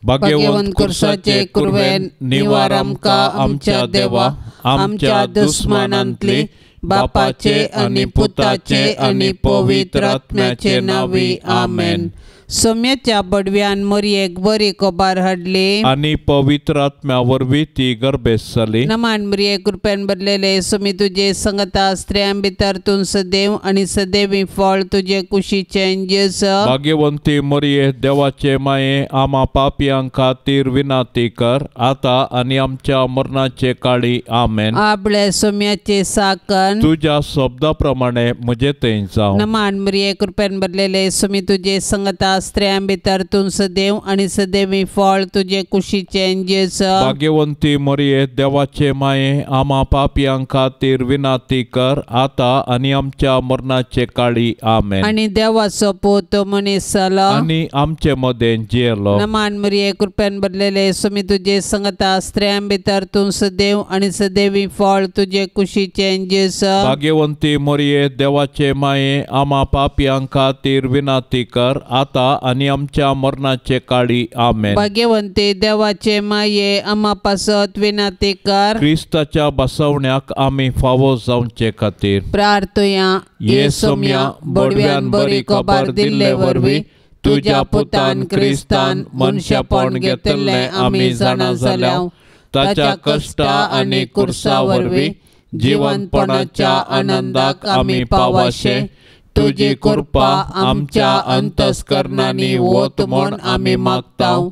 भाग्यवंत कुर्साचे कुर्वेन निवार आमकां आमच्या देवा, आमच्या दुस्मानांतली बापाचे आनी पुताचे आनी पवित्र आत्म्याचे नावी आमेन। सोम्याच्या बडव्यान मरियेक बरी खबर हाडली आनी पवित्र आत्म्या वरवीं ती गर्भेस जाली। नमान मरिये कृपेन भरलेले सोमी तुजे संगता स्त्रियां भितर तूं सदैव आनी सदैवी फळ तुजे कुशीचे जेजू। भाग्यवंती मरिये देवाचे माये, आमा पापियां खातीर विनाती कर, आता आनी आमच्या मरणाचे काळी आमेन। आपले सोम्याचे साकन तुझ्या शब्दा प्रमाणे म्हजे थंय जावं। नमान मरिये कृपेन भरलेले सोमी तुजे संगता स्त्रियां भितर तूं सदैव आनी सदैवी फळ तुजे कुशीचे जेजू। भाग्यवंती मरिये देवाचे माये, आमा पापियां खातीर विनाती कर, आता आनी आमच्या मरणाचे काळी आमेन। आनी देवाचो पूत मनीस जालो आनी आमचे मदें जियेलो। नमान मरिये कृपेन भरलेले सोमी तुजे संगता स्त्रियां भितर तूं सदैव आनी सदैवी फळ तुजे कुशीचे जेजू। भाग्यवंती मरिये देवाचे माये, आमा पापियां खातीर विनाती कर, आता आनी आमच्या मरणाचे काळी आमेन। भाग्यवंती देवाचे माये, आमा पासत विनाती कर, क्रिस्ताच्या बसवण्याक आमी फावो जावचे खातीर प्रार्थया। ये सोम्या बडव्यान बरी खबर दिल्ले वरवीं तुज्या पुतान क्रिस्तान मनशापण घेतले आमी जाणा जाल्याव, ताच्या कश्टा आनी कुर्सा वरवीं जिवंतपणाच्या आनंदाक आमी पावाशे। तुजी कृपा आमच्या अंतस्करणांनी वत म्हूण आमी मागताव,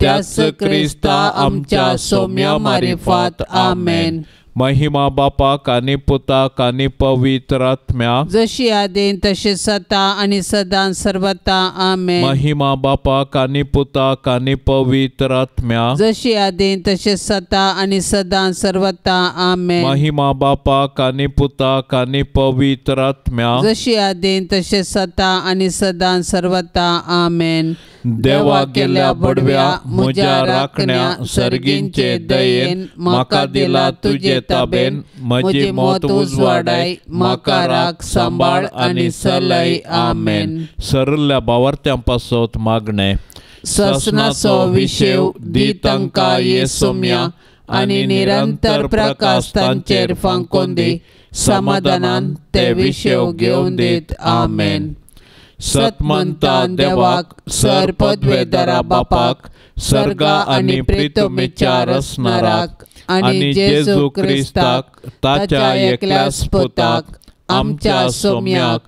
त्याच क्रिस्ता आमच्या सोम्या मारिफात आमेन। महिमा बापाक आनी पुताक आनी पवित्र आत्म्याक, जशी आदीन तशेंच आता आनी सदां सर्वता आमेन। महिमा बापाक आनी पुताक आनी पवित्र आत्म्याक, जशी आदीन तशेंच आता आनी सदां सर्वता आमेन। महिमा बापाक आनी पुताक आनी पवित्र आत्म्याक, जशी आदीन तशेंच आता आनी सदां सर्वता आमेन। देवा गेल्या बडव्या म्हज्या राखण्या सर्गींचे दयेन म्हाका दिला तुजे ताबेन, म्हजी मोत उजवाडाय, म्हाका राख सांबाळ आनी चलय आमेन। सरल्या भावार्थ्यां पासत मागणे। ससनाचो विशेव दी तांकां ये सोम्या, आनी निरंतर प्रकाश तांचेर फांकून दी, समाधानान ते विशेव घेवन दीत आमेन। सतमंता देवाक, सर पदवेदारा बापाक, सर्गा आनी प्रितुमेच्या रसनाराक, आनी जेजू क्रिस्ताक, ताच्या एकल्याच पुताक, आमच्या सोम्याक,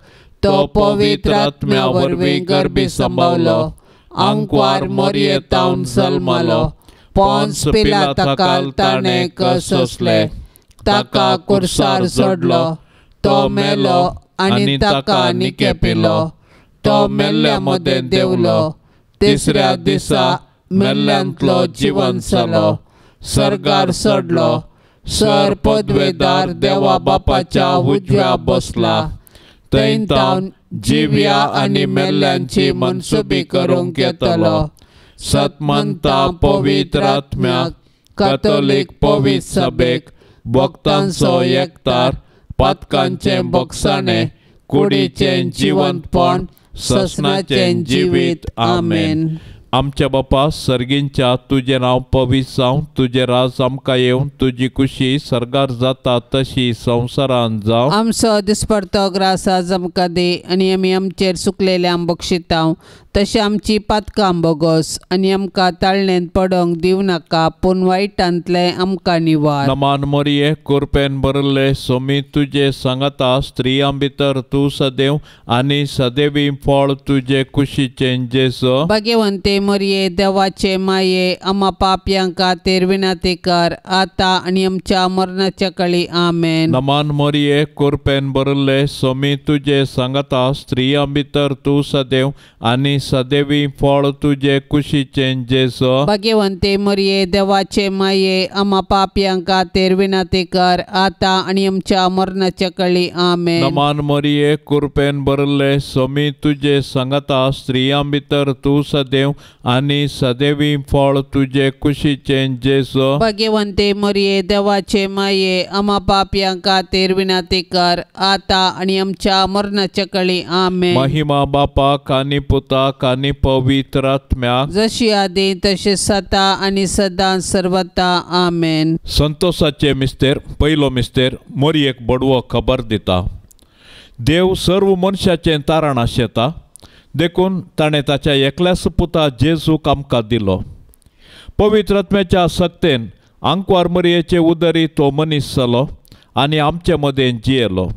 तो पवित्र आत्म्या वरवीं गर्भी संभावलो, आंकवार मरियेतावन जल्मलो, पोंस पिलाताकाल ताणें कसले, ताका कुर्सार चडलो, तो मेलो आनी ताका निकेपिलो, तो मेल्ल्या मदें देवलो, तिसऱ्या दिसा मेल्ल्यांतलो जिवंत जालो, सर्गार चडलो, सर पदवेदार देवा बापाच्या उजव्या बसला, थंय तावन जिव्या आनी मेल्ल्यांची मनसुबी करूंक येतलो। सतमंता पवित्र आत्म्याक, कॅथोलीक पवित्र सभेक, भक्तांचो एकतार, पातकांचें भोगसाणें, कुडीचें जिवंतपण, ससनाचें जिवीत आमेन। आमच्या बापा सर्गींच्या, तुजें नांव पवित्र जावं, तुजें राज आमकां येवं, तुजी कुशी सर्गार जाता तशी संवसारांत जावं। आमचो दिसपडतो ग्रास आज आमकां दी, आनी आमी आमचेर सुकलेल्यांक बक्षितांव, तशें आमची पातकां बोगोस, आनी आमकां ताळणेंत पडोंक दिवं नाका, पूण वायटांतले आमकां निवार। नमान मरिये कृपेन भरले सोमी तुजे सांगता स्त्रियां भितर तूं सदैव आनी सदैवी फळ तुजे कुशीचें जेजू। भाग्यवंते मरिये देवाचे माये, आमा पापयां खातीर विनाती कर, आता आनी आमच्या मरणाच्या काळी आमेन। नमान मरिये कृपेन भरले सोमी तुजे सांगता स्त्रियां भितर तूं सदैव आनी सदैवी फळ तुजे कुशीचें जेजू। भाग्यवंते मरिये देवाचे माये, आमा पापयां खातीर विनाती कर, आता आनी आमच्या मरणाच्या काळी आमेन। नमान मरिये कृपेन भरले सोमी तुजे सांगता स्त्रियां भितर तूं सदैव आनी सदैवी फळ तुजे कुशीचें जेजू। भाग्यवंते मरिये देवाचे माये, आमा पापयां खातीर विनाती कर, आता आनी आमच्या मरणाच्या काळी आमेन। महिमा बापाक आनी पुताक पुताक आनी पवित्र आत्म्याक, जशी आदी तशेंच आता आनी सदां सर्वता आमेन. संतोषाचे मिस्तेर. पयलो मिस्तेर मोरयेक बडवो खबर दिता. देव सर्व मनशाचें तारण आशेता, देखून ताणें ताच्या एकल्याच पुता जेजूक आमकां दिलो. पवित्र आत्म्याच्या सक्तेन आंकवार मरयेचे उदरी तो मनीस जालो आनी आमचे मदें जियेलो.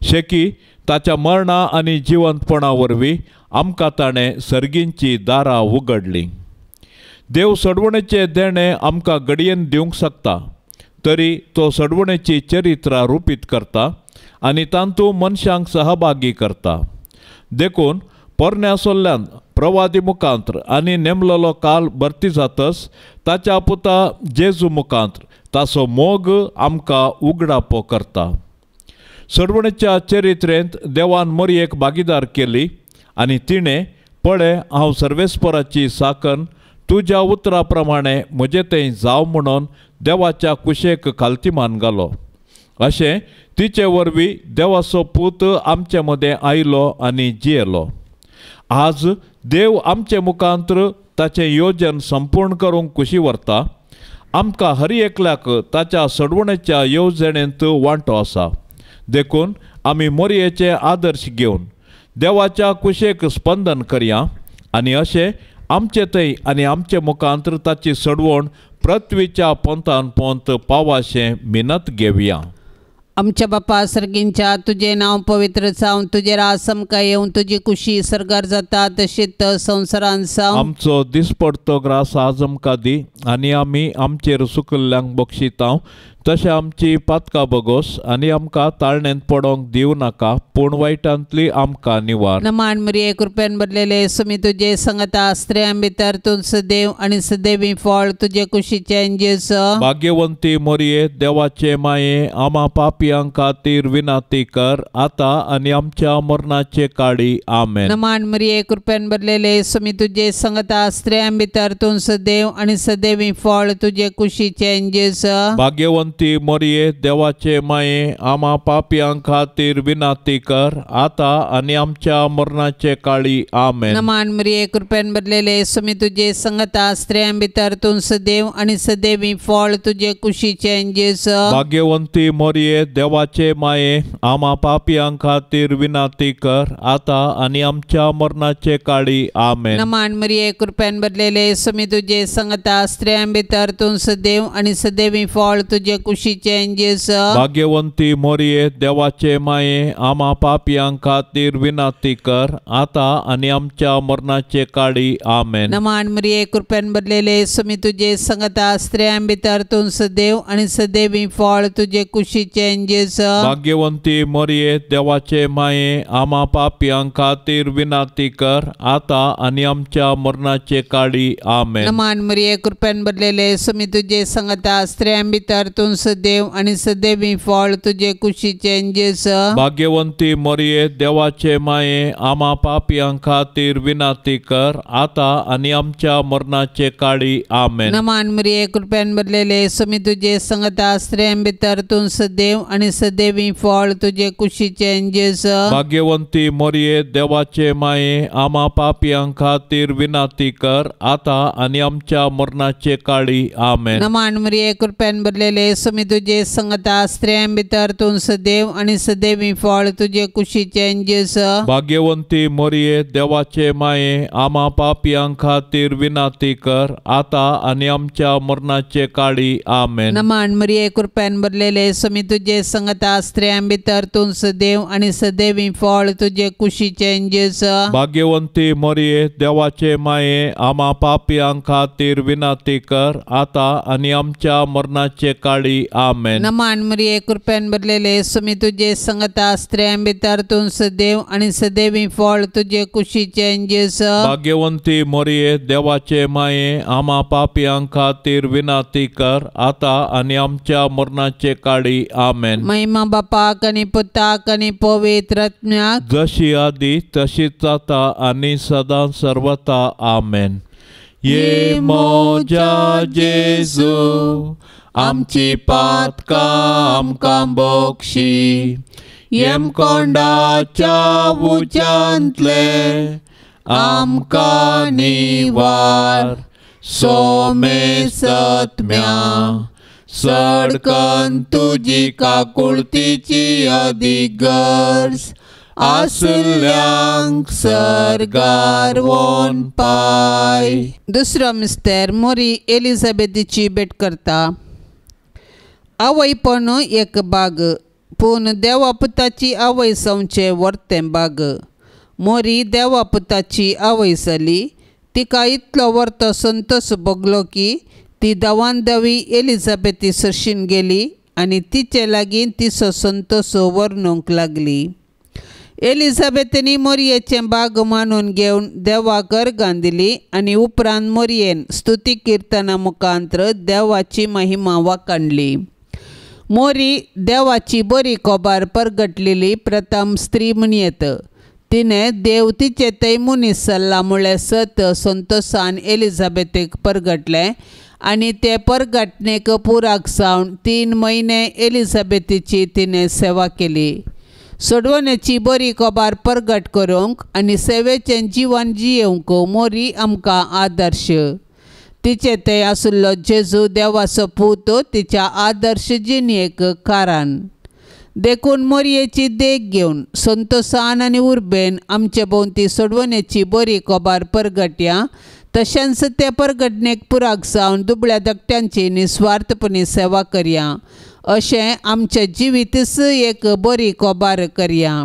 शेकी ताच्या मरणा आनी जिवंतपणा वरवीं आमकां ताणें सर्गींची दारां उगडलीं. देव सडवणेचें देणें आमकां घडयेन दिवंक शकता, तरी तो सडवणेची चरित्रां रुपीत करता आनी तांतूं मनशांक सहभागी करता. देखून पोरण्या सोल्ल्यान प्रवादी मुखांत्र आनी नेमलेलो काल भरती जातच ताच्या पुता जेजू मुखांत्र ताचो मोग आमकां उगडापो करता. सडवणेच्या चरित्रेंत देवान मरयेक भागीदार केली आनी तिणें पळय हांव सर्वेस्पराची साकन तुज्या उतरा प्रमाणें म्हजें तें जाव म्हणून देवाच्या कुशेक खालतीमान घालो. अशें तिचे वरवीं देवाचो पूत आमचे मदें आयलो आनी जियेलो. आज देव आमचे मुखांत्र ताचें योजन संपूर्ण करूंक कुशी व्हरता. आमकां हर एकल्याक ताच्या सडवणेच्या येवजणेंत वांटो आसा. देखून आमी मोरयेचे आदर्श घेवन देवाच्या कुशेक स्पंदन करया आनी अशें आमचे थंय आनी आमचे मुखांत्र ताची सडवण पृथ्वीच्या पोंतान पोंत पावाशें मिनत घेवया. आमच्या बापा सर्गींच्या तुझे नाव पवित्र जावन तुझे रास आमकां येवन तुजी कुशी सरगार जाता तशीच संवसारांत जावं. आमचो दिसपडतो ग्रास आज आमकां दी आनी आमी आमचेर सुकल्ल्यांक बक्षितां, तशें आमची पातकां बगोस आनी आमकां ताळणेंत पडोंक दिवं नाका, पूण वायटांतली आमकां निवार. नमान मरिये कृपेन भरलेले सुमी तुजे संगता स्त्रियां भितर तूं सदैव आनी सदैवी फळ तुजे कुशीचे जेस. भाग्यवंती मरिये देवाचे माये आमा पापियां खातीर विनाती कर, आता आनी आमच्या मरणाचे काळी आमेन. नमान मरिये कृपेन भरलेले सुमी तुजे संगता स्त्रियां भितर तूं सदैव आनी सदैवी फळ तुजे कुशीचे जेस. भाग्यवंती मरिये देवाचे माये आमा पापियां खातीर विनाती कर, आता आनी आमच्या मरणाचे काळी आमेन. नमान मरिये कृपेन भरलेले सुमी तुजे संगता स्त्रियां भितर तूं सदैव आनी सदैवी फळ तुजे कुशीचे जेस. भाग्यवंती मरिये देवाचे माये आमा पापियां खातीर विनाती कर, आता आनी आमच्या मरणाचे काळी आमेन. नमान मरिये कृपेन भरलेले सुमी तुजे संगता स्त्रियां भितर तूं सदैव आनी सदैवी फळ तुजे कुशीचे जेस. भाग्यवंती मरिये देवाचे माये आमा पापियां खातीर विनाती कर, आता आनी आमच्या मरणाचे काळी आमेन. नमान मरिये कृपेन भरलेले सुमी तुजे संगता स्त्रियां भितर तूं सदैव आनी सदैवी फळ तुजे कुशीचे जेस. भाग्यवंती मरिये देवाचे माये आमा पापियां खातीर विनाती कर, आता आनी आमच्या मरणाचे काळी आमेन. नमान मरिये कृपेन भरलेले सुमी तुजे संगता स्त्रियां भितर तूं सदैव आनी सदैवी फळ तुजे कुशीचे जेस. भाग्यवंती मरिये देवाचे माये आमा पापियां खातीर विनाती कर, आता आनी आमच्या मरणाचे काळी आमेन. नमान मरिये कृपेन भरलेले सुमी तुजे संगता स्त्रियां भितर तूं सदैव आनी सदैवी फळ तुजे कुशीचे जेस. भाग्यवंती मरिये देवाचे माये आमा पापियां खातीर विनाती कर, आता आनी आमच्या मरणाचे काळी आमेन. नमान मरिये कृपेन भरलेले सुमी तुजे संगता स्त्रियां भितर तूं सदैव आनी सदैवी फळ तुजे कुशीचे जेस. भाग्यवंती मरिये देवाचे माये आमा पापियां खातीर विनाती कर, आता आनी आमच्या मरणाचे काळी आमेन. नमान मरिये कृपेन भरलेले सुमी तुजे संगता स्त्रियां भितर तूं सदैव आनी सदैवी फळ तुजे कुशीचे जेस. भाग्यवंती मरिये देवाचे माये आमा पापियां खातीर विनाती कर, आता आनी आमच्या मरणाचे काळी आमेन. नमान मरिये कृपेन भरलेले सुमी तुजे संगता स्त्रियां भितर तूं सदैव आनी सदैवी फळ तुजे कुशीचे जेस. भाग्यवंती मरिये देवाचे माये आमा पापियां खातीर विनाती कर, आता आनी आमच्या मरणाचे काळी आमेन. महिमा बापाक आनी पुताक आनी पवित्र आत्म्याक, जशी आदी तशीच आता आनी सदां सर्वता आमेन. ये मोजा जेजू आमची पातकां आमकां बक्षी, येम कोंडाच्या उच्यांतले आमकां निवार. सोमे सत्म्या सडकन तुजी काकुळतीची अधिगर्ज, आसल्यांक सरगार वोन पाय. दुसरो मिस्तेर मोरी एलिझाबेथीची भेट करता. आवयपण एक बाग, पूण देवापुताची आवय जावचें वर्तें बाग. मोरी देवापुताची आवय जाली. तिका इतलो वर्तो संतोष भोगलो की ती दवान दवी एलिझाबेथी सरशीन गेली आनी तिचे लागीं तिचो संतोष वर्णूंक लागली. एलिझाबेथीनी मोरयेचें बाग मानून घेवन देवाक अर्गां दिली आनी उपरांत मोरयेन स्तुती किर्तना मुखांत्र देवाची महिमा वाखाणली. मोरी देवाची बरी कोबार परगटलेली प्रथम स्त्री म्हणयेत. तिणें देव तिचे थंय मनीस जाल्ला मुळे सत संतोशान एलिझाबेथीक परगटलें आनी ते परगटणेक पुराक जावन 3 म्हयने एलिझाबेथीची तिणें सेवा केली. सोडवण्याची बरी कोबार परगट करूंक आनी सेवेचें जिवन जियेवंक मोरी आमकां आदर्श. तिचे थंय आसुल्लो जेजू देवाचो पूत तिच्या आदर्श जिणेक कारण. देखून मोरयेची देख घेवन संतोशान आनी उर्बेन आमचे भोंवती सोडवण्याची बरी कोबार परगटया. तशेंच ते परगटणेक पुराक जावन दुबळ्या धाकट्यांची निस्वार्थपणी सेवा करया. अशें आमचें जिवीतच एक बरी कोबार करया.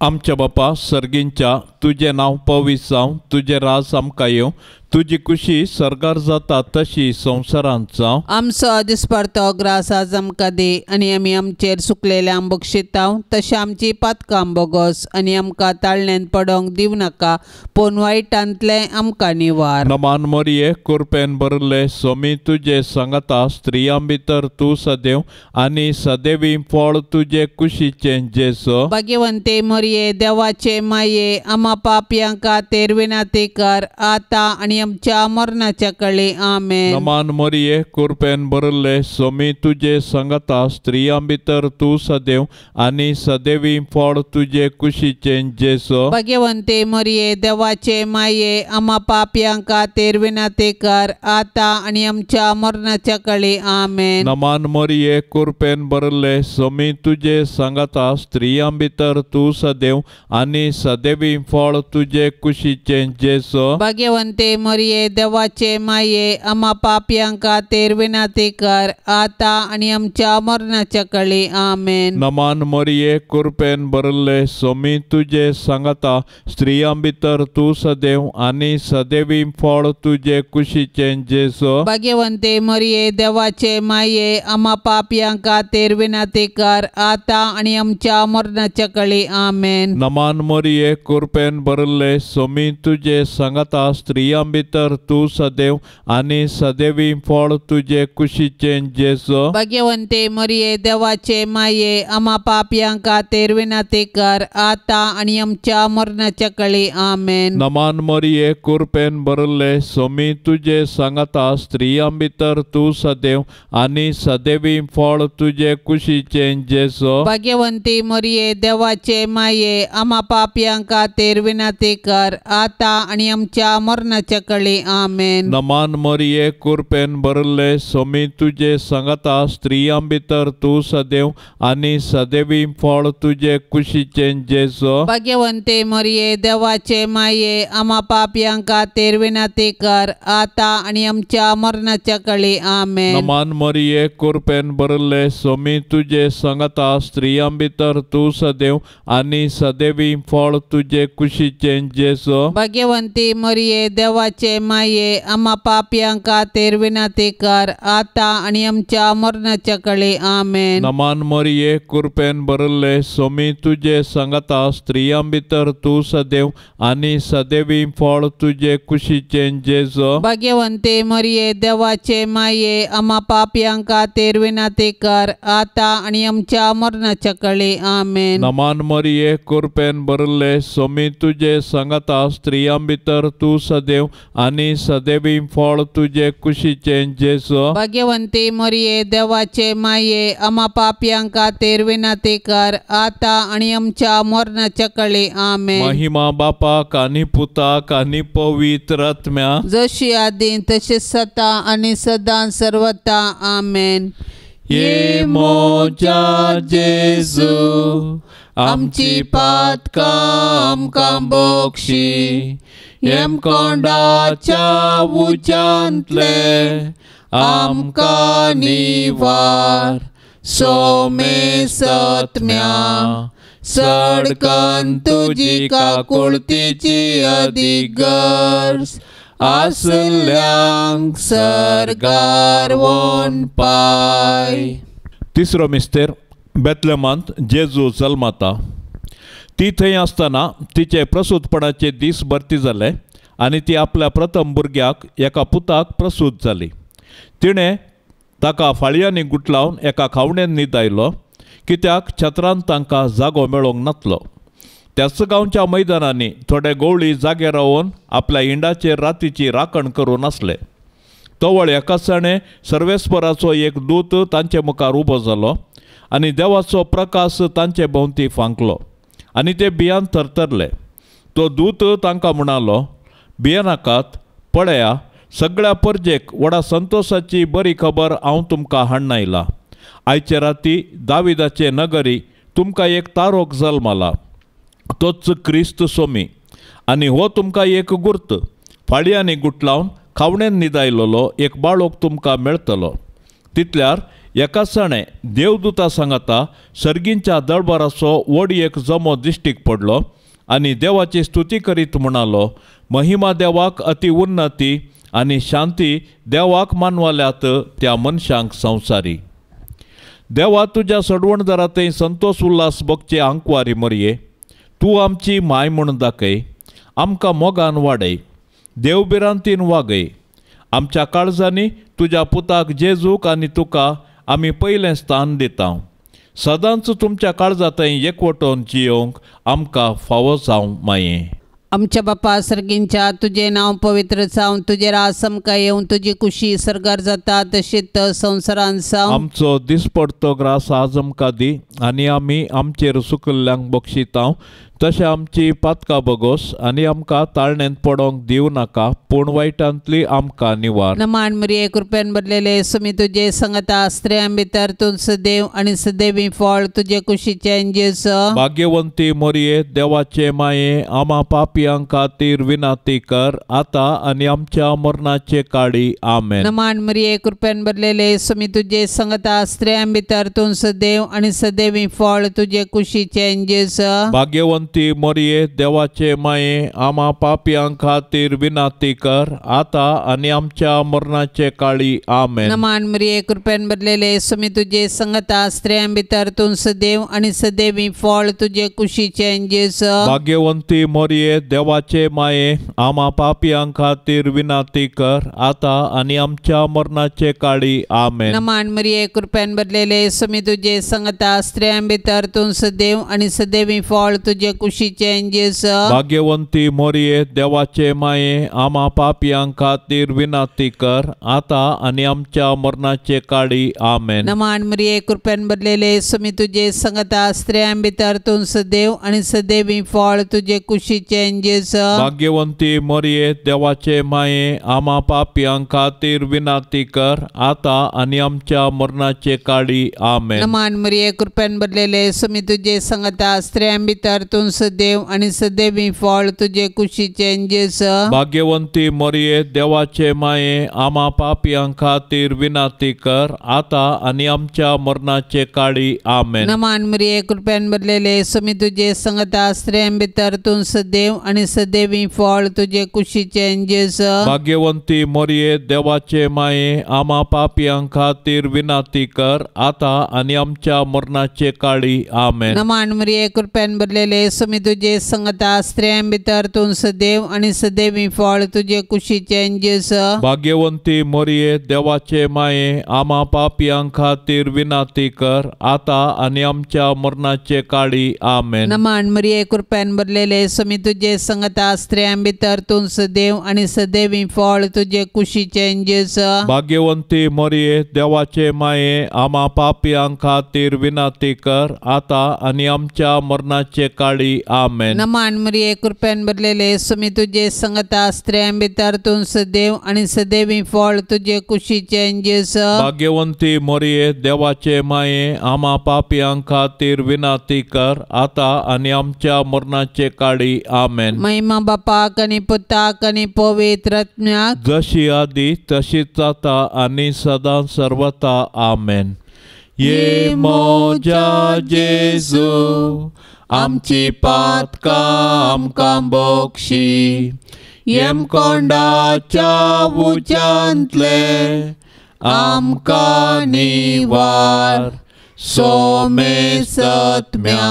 आमच्या बापा सर्गींच्या, तुजें नांव पवित्र जावं, तुजें राज आमकां येवं, तुजी खुशी सर्गार जाता तशी संवसारांत जावं. आमचो दिसपडतो ग्रास आज आमकां दे आनी आमी आमचेर सुकलेल्यांक बक्षितांव. तशें आमची पातकां बोगोस आनी आमकां ताळण्यांत पडोंक दिव नाका, पूण वायटांतले आमकां निवार. नमान मोरये कृपेन भरले सोमी तुजे सांगता, स्त्रियां भितर तूं सदैव आनी सदैवी फळ तुजे कुशीचें जेजो. भाग्यवंते मोरये देवाचे माये, आम्हा पापयांक खातीर विनंती कर, आतां आनी आमच्या मरणाच्या कळे. आमेन. नमान मोरये कृपेन भरले सोमी तुजे सांगता, स्त्रियां भितर तूं सदैव आनी सदैवी फळ तुजे कुशीचें जेजो. भाग्यवंते मोरये देवाचे माये, आम्हा पापयांक खातीर विनंती कर, आतां आनी आमच्या मरणाच्या कळे. आमेन. नमान मोरये कृपेन भरले सोमी तुजे सांगता, स्त्रियां भितर तूं सदैव आनी सदैवी फळ तुजे कुशीचें जेजो. भाग्यवंते मोरये देवाचे माये, आम्हा पापयांक खातीर विनंती कर, आतां आनी आमच्या मरणाच्या कळे. आमेन. नमान मोरये कृपेन भरले सोमी तुजे सांगता, स्त्रियां भितर तूं सदैव आनी सदैवी फळ तुजे कुशीचें जेजो. भाग्यवंते मोरये देवाचे माये, आम्हा पापयांक खातीर विनंती कर, आतां आनी आमच्या मरणाच्या कळे. आमेन. नमान मोरये कृपेन भरले सोमी तुजे सांगता, स्त्रियां भितर तूं सदैव आनी सदैवी फळ तुजे कुशीचें जेजो. भाग्यवंते मोरये देवाचे माये, आम्हा पापयांक खातीर विनंती कर, आतां आनी आमच्या मरणाच्या कळे. आमेन. नमान मोरये कृपेन भरले सोमी तुजे सांगता, स्त्रियां भितर तूं सदैव आनी सदैवी फळ तुजे कुशीचें जेजो. भाग्यवंती मोरये देवाचे माये, आम्हा पापयांक खातीर विनंती कर, आतां आनी आमच्या मरणाच्या कळे. आमेन. नमान मोरये कृपेन भरले सोमी तुजे सांगता, स्त्रियां भितर तूं सदैव आनी सदैवी फळ तुजे कुशीचें जेजो. भाग्यवंते मोरये देवाचे माये, आम्हा पापयांक खातीर विनंती कर, आतां आनी आमच्या मरणाच्या कळे. आमेन. नमान मोरये कृपेन भरले सोमी तुजे सांगता, स्त्रियां भितर तूं सदैव आनी सदैवी फळ तुजे कुशीचें जेजो. भाग्यवंती मोरये देवाचे माये, आम्हा पापयांक खातीर विनंती कर, आतां आनी आमच्या मरणाच्या कळे. आमेन. नमान मोरये कृपेन भरले सोमी तुजे सांगता, स्त्रियां भितर तूं सदैव आनी सदैवी फळ तुजे कुशीचें जेजो. भाग्यवंते मोरये देवाचे माये, आम्हा पापयांक खातीर विनंती कर, आतां आनी आमच्या मरणाच्या कळे. आमेन. नमान मोरये कृपेन भरले सोमी तुजे सांगता, स्त्रियां भितर तूं सदैव आणि सदैवी फळ तुझे कुशीचे जेसो. भाग्यवंती मरिये देवाचे माये आम्हा पापियां खातीर विनंती कर आता आणि आमच्या मरणाच्या काळी आमेन. महिमा बापाक आणि पुताक आणि पवित्र आत्म्या जशी आदी तशी सता आणि सदां सर्वता आमेन. ये मोजा जेजू आमची पातकां आमकां बोक्षी. येम कोंडाच्या उज्यांतले आमकां निवार. सोमे सत्म्या सडकन तुजी काकुळतीची अधिगर्स. आसल्यांक सरगार वोन पाय. तिसरो मिस्तेर बेतलेमांत जेजू जल्माता. ती थंय आसतना तिचे प्रसूतपणाचे दीस भरती जाले आनी ती आपल्या प्रथम भुरग्याक एका पुताक प्रसूत जाली. तिणें ताका फाळयांनी गुटलावन एका खावणेन न्हिदायलो कित्याक छत्रांत तांकां जागो मेळोंक नासलो. त्याच गांवच्या मैदानांनी थोडे गवळी जागे रावन आपल्या इंडाचेर रातीची राखण करून आसले. तवळ एकाचणे सर्वेस्पराचो एक दूत तांचे मुखार उबो जालो आनी देवाचो प्रकाश तांचे भोंवती फांकलो आनी ते भियान थरथरले. तो दूत तांकां म्हणालो, भियेनाकात, पळया, सगळ्या परजेक व्हडा संतोशाची बरी खबर हांव तुमकां हाडून आयलां. आयचे राती दाविदाचे नगरी तुमकां एक तारोक जल्माला, तोच क्रिस्त सोमी. आनी हो तुमकां एक गुर्त, फाळयांनी गुटलावन खावणेन न्हिदायलोलो एक बाळोक तुमकां मेळटलो. तितल्यार एकाचणे देवदूता सांगाता सर्गींच्या दरबाराचो व्हड एक जमो दिश्टीक पडलो आनी देवाची स्तुती करीत म्हणालो, महिमा देवाक अति उन्नती आनी शांती देवाक मानवाल्यात त्या मनशांक संवसारी. देवा तुज्या सडवणदारांतय संतोष उल्हास भोगचे आंकवारी मरये. तूं आमची माय म्हूण दाखय, आमकां मोगान वाडय, देवबिरांतीन वागय. आमच्या काळजांनी तुज्या पुताक जेजूक आनी तुका आमी पयलें स्थान दिता. सदांच तुमच्या काळजांतय एकवटोन जियोंक आमकां फावो जावं माये. आमच्या बापा सर्गींच्या तुझे नाव पवित्र जावं, तुझे रास आमकां येवं, तुजी कुशी सरगार जाता तशीच संवसारांत जावं. आमचो दिसपडतो ग्रास आज आमकां दी आनी आमी आमचेर सुकल्ल्यांक बक्षितांव. तशें आमची पातकां बगोस आनी आमकां ताळणेंत पडोंक दिवं नाका, पूण वायटांतली आमकां निवार. नमान मरिये कृपेन भरलेले सुमी तुजे संगता स्त्रियां भितर तूं सदैव आनी सदैवी फळ तुजे कुशीचे जेजू. भाग्यवंती मरिये देवाचे माये आम्हा पापियां खातीर विनंती कर आता आनी आमच्या मरणाचे काळी आमेन. नमान मरिये कृपेन भरलेले सुमी तुजे संगता स्त्रियां भितर तूं सदैव आनी सदैवी फळ तुजे कुशीचे जेजू. भाग्यवंती मरिये देवाचे माये आम्हा पापियां खातीर विनंती कर आता आनी आमच्या मरणाचे काळी आमेन. नमान मरिये कृपेन भरलेले सुमी तुजे संगता स्त्रियां भितर तूं सदैव आनी सदैवी फळ तुजे कुशीचे जेजू. भाग्यवंती मरिये देवाचे माये आम्हा पापियां खातीर विनंती कर आता आनी आमच्या मरणाचे काळी आमेन. नमान मरिये कृपेन भरलेले सुमी तुजे संगता स्त्रियां भितर तूं सदैव आनी सदैवी फळ तुजे कुशीचे जेजू. भाग्यवंती मरिये देवाचे माये आम्हा पापियां खातीर विनंती कर आता आनी आमच्या मरणाचे काळी आमेन. नमान मरिये कृपेन भरलेले सुमी तुजे संगता स्त्रियां भितर तूं सदैव आनी सदैवी फळ तुजे कुशीचे जेजू. भाग्यवंती मरिये देवाचे माये आम्हा पापियां खातीर विनंती कर आता आनी आमच्या मरणाचे काळी आमेन. नमान मरिये कृपेन भरलेले सुमी तुजे संगता स्त्रियां भितर तूं सदैव आनी सदैवी फळ तुजे कुशीचे जेजू. भाग्यवंती मरिये देवाचे माये आम्हा पापियां खातीर विनंती कर आता आनी आमच्या मरणाचे काळी आमेन. नमान मरिये कृपेन भरलेले सुमी तुजे संगता स्त्रियां भितर तूं सदैव आनी सदैवी फळ तुजे कुशीचे जेजू. भाग्यवंती मरिये देवाचे माये आम्हा पापियां खातीर विनंती कर आता आनी आमच्या मरणाचे काळी आमेन. नमान मरिये कृपेन भरलेले समी तुझे संगता स्त्रियां भितर तूं सदैव आणि सदैवी फळ तुझे कुशीचें जेस. भाग्यवंती मोरये देवाचे माये आम्हा पापियां खातीर विनाती कर आता आणि आमच्या मरणाचे काळी. आमेन. नमान मरिये कृपेन भरलेले समी तुझे संगता स्त्रियां भितर तूं सदैव आणि सदैवी फळ तुझे कुशीचें जेस. भाग्यवंती मोरये देवाचे माये आम्हा पापियां खातीर विनाती कर आता आणि आमच्या मरणाचे काळी. आमेन. नमान मरिये कृपेन भरलेले समी तुझे संगता स्त्रियां भितर तूं सदैव आणि सदैवी फळ तुझे कुशीचें जेस. भाग्यवंती मोरये देवाचे माये आम्हा पापियां खातीर विनाती कर आता आणि आमच्या मरणाचे काळी. आमेन. महिमा बापाक आणि पुताक आणि पवित्र आत्म्याक जशी आधी तशीच आता आणि सदा सर्वता. आमेन. ये मोजा जेजू आमची पातकां आमकां बोगशी येम कोंडाच्या उच्यांतले आमकां निवार सोमे सत्म्या